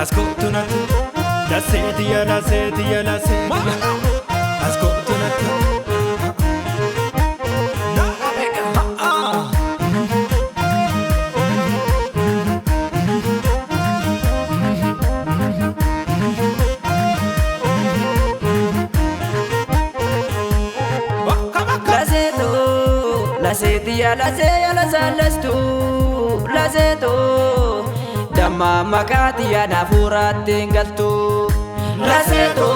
Ascoltunatu, la sedia, la sedia, la sedia. Ascoltunatu. La sedia, la sedia, la salastu, la zeto. Damma makatia na furatin galtu. La zeto,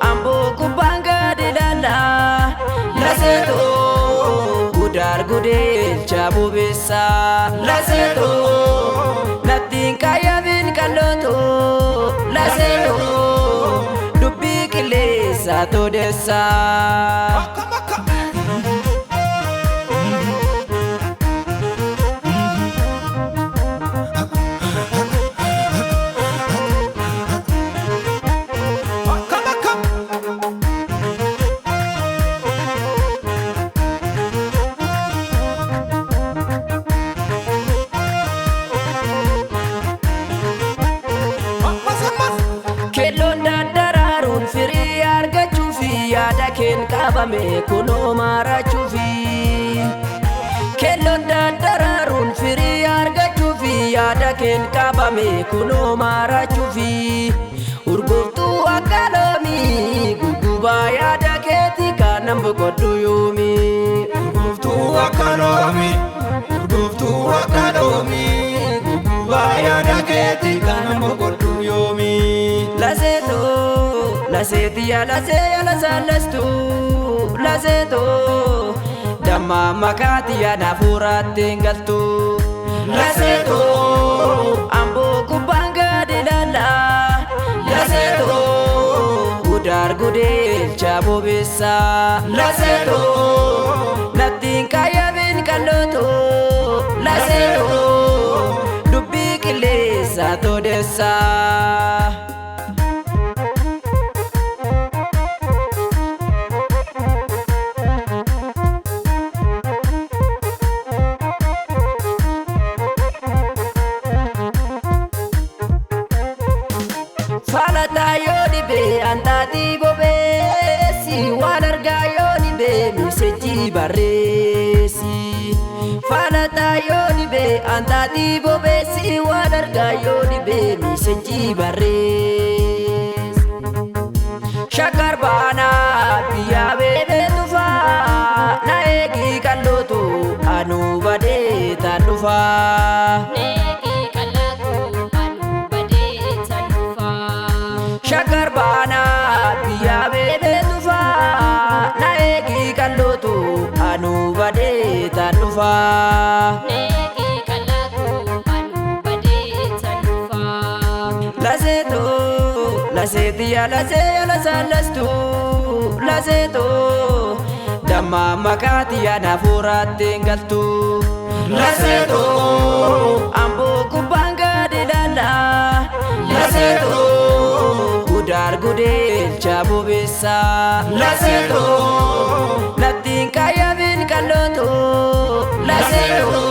ambo kubanga dilala. La zeto, gudar gudil cabu bisa. La zeto, natin kaya bin kaloto. La zeto, dubi kile satu desa. Ken kabame kuno mara chufi Kelon dararun firi arga chufi Yada ken kabame kuno mara chufi Urgurtu akalomi guguba yada keti kanam bogodu yomi Urguftu akalomi guguba yada keti kanam bogodu yomi. La sedia, la sedia, la salastu, la zeto. Damma makatia na furatin galtu. La zeto, ambo kubanga dilala. La zeto, gudar gudil cabu bisa. La zeto, natin kaya bin kaloto. La zeto, dubi kile satu desa. Falata yoni be antati bobe si wadarga yoni be miseji baresi. Falata yoni be antati bobe si wadarga yoni be miseji bares. Shakar bana biya bebe tufa na egi kalotu anu bade tanufa. Shakar bana biya bebe tufa na egi kalotu anu bade tanufa. La zeto, la sedia, la sedia, la salastu, la zeto. Damma makatia na furatin galtu. La zeto, ambo kubanga dilala. La zeto, gudar gudil cabu bisa. La zeto, natin kaya bin kaloto. La zeto,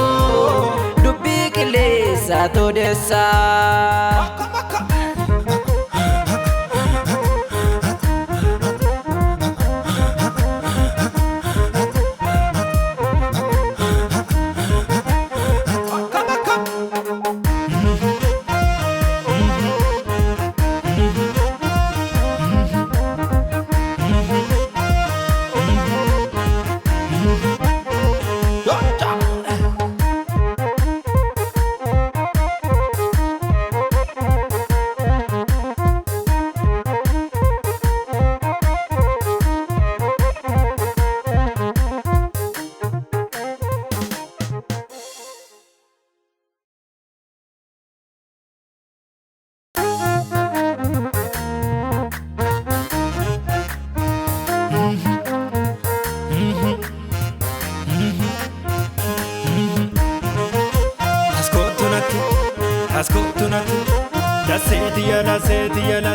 dubi kile satu desa. Ascoltunatu, la sedia, la sedia, la